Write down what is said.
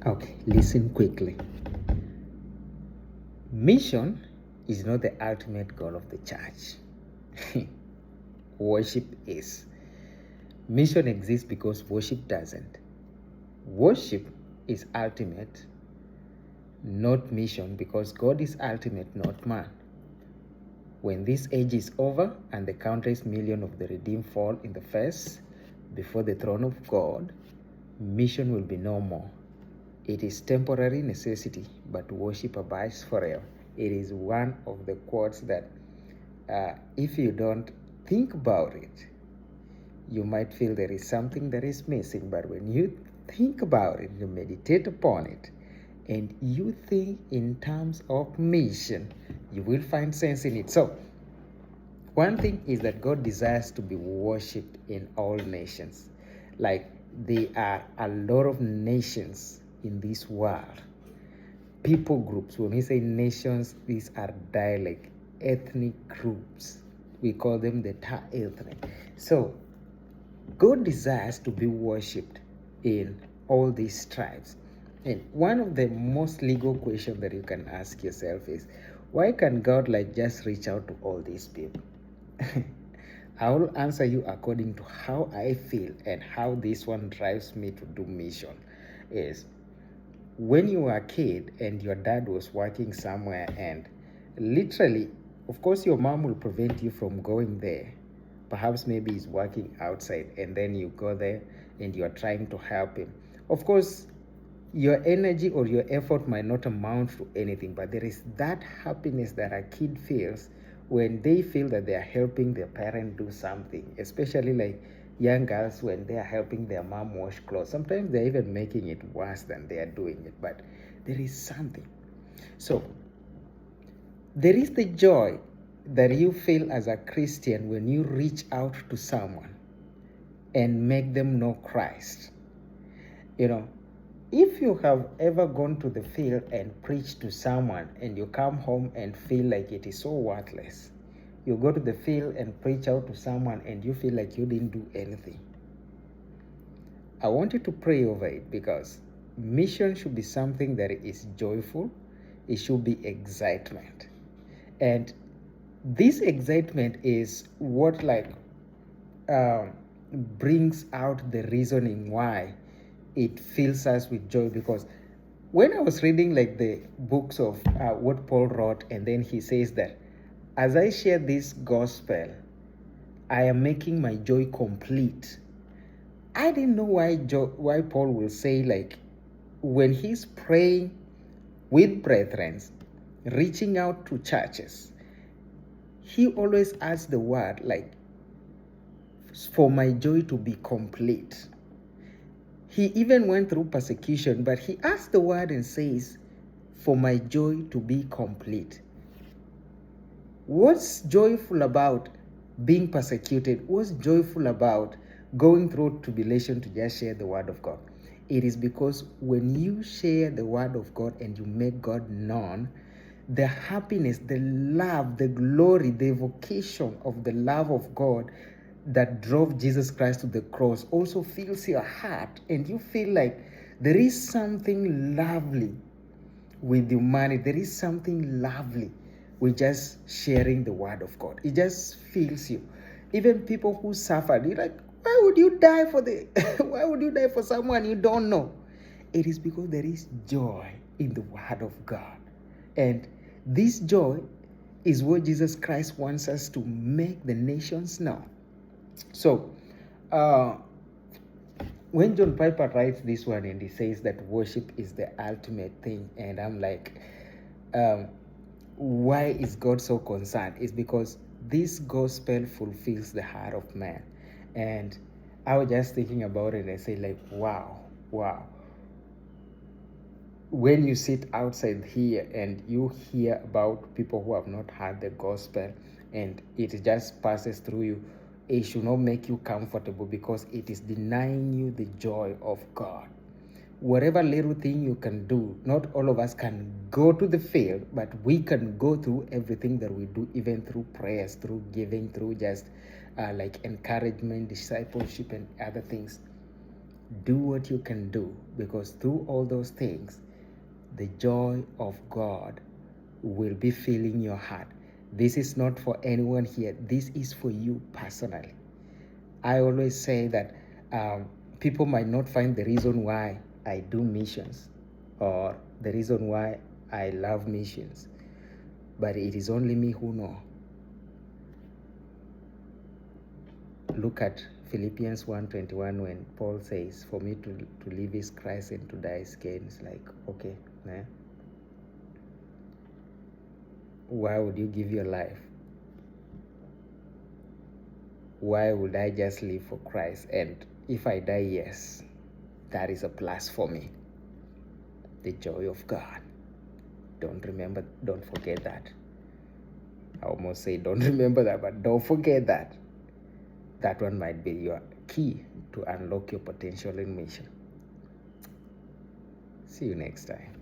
Okay, listen quickly. Mission is not the ultimate goal of the church. Worship is. Mission exists because worship doesn't. Worship is ultimate, not mission, because God is ultimate, not man. When this age is over and the countless million of the redeemed fall in the face before the throne of God, mission will be no more. It is temporary necessity, but worship abides forever. It is one of the quotes that if you don't think about it, you might feel there is something that is missing. But when you think about it, you meditate upon it, and you think in terms of mission, you will find sense in it. So, one thing is that God desires to be worshipped in all nations. Like, there are a lot of nations in this world. People groups, when we say nations, these are dialect, ethnic groups. We call them the ethnic. So, God desires to be worshipped in all these tribes. And one of the most legal questions that you can ask yourself is, why can God just reach out to all these people? I will answer you according to how I feel and how this one drives me to do mission. Is when you were a kid and your dad was working somewhere, and literally, of course, your mom will prevent you from going there. Perhaps maybe he's working outside, and then you go there and you're trying to help him. Of course, your energy or your effort might not amount to anything, but there is that happiness that a kid feels when they feel that they are helping their parent do something, especially like young girls when they are helping their mom wash clothes. Sometimes they're even making it worse than they are doing it, but there is something. So there is the joy that you feel as a Christian when you reach out to someone and make them know Christ. If you have ever gone to the field and preached to someone and you come home and feel like it is so worthless, you go to the field and preach out to someone and you feel like you didn't do anything. I want you to pray over it, because mission should be something that is joyful. It should be excitement. And this excitement is what brings out the reasoning why it fills us with joy. Because when I was reading the books of what Paul wrote, and then he says that as I share this gospel, I am making my joy complete. I didn't know why Paul will say, when he's praying with brethren, reaching out to churches, he always adds the word for my joy to be complete. He even went through persecution, but he adds the word and says, for my joy to be complete. What's joyful about being persecuted? What's joyful about going through tribulation to just share the word of God? It is because when you share the word of God and you make God known, the happiness, the love, the glory, the evocation of the love of God that drove Jesus Christ to the cross also fills your heart, and you feel like there is something lovely with humanity. There is something lovely with just sharing the word of God. It just fills you. Even people who suffered, you're like, why would you die for why would you die for someone you don't know? It is because there is joy in the word of God. And this joy is what Jesus Christ wants us to make the nations know. So, when John Piper writes this one and he says that worship is the ultimate thing, and I'm like, why is God so concerned? It's because this gospel fulfills the heart of man. And I was just thinking about it and I say wow. When you sit outside here and you hear about people who have not heard the gospel and it just passes through you, it should not make you comfortable, because it is denying you the joy of God. Whatever little thing you can do, not all of us can go to the field, but we can go through everything that we do, even through prayers, through giving, through just encouragement, discipleship, and other things. Do what you can do, because through all those things, the joy of God will be filling your heart. This is not for anyone here. This is for you personally. I always say that people might not find the reason why I do missions or the reason why I love missions, but it is only me who know. Look at Philippians 1:21 when Paul says, for me to live is Christ and to die is gain. It's like, okay, man, why would you give your life? Why would I just live for Christ? And if I die, yes, that is a plus for me. The joy of God. Don't forget that. I almost say don't remember that, but don't forget that. That one might be your key to unlock your potential in mission. See you next time.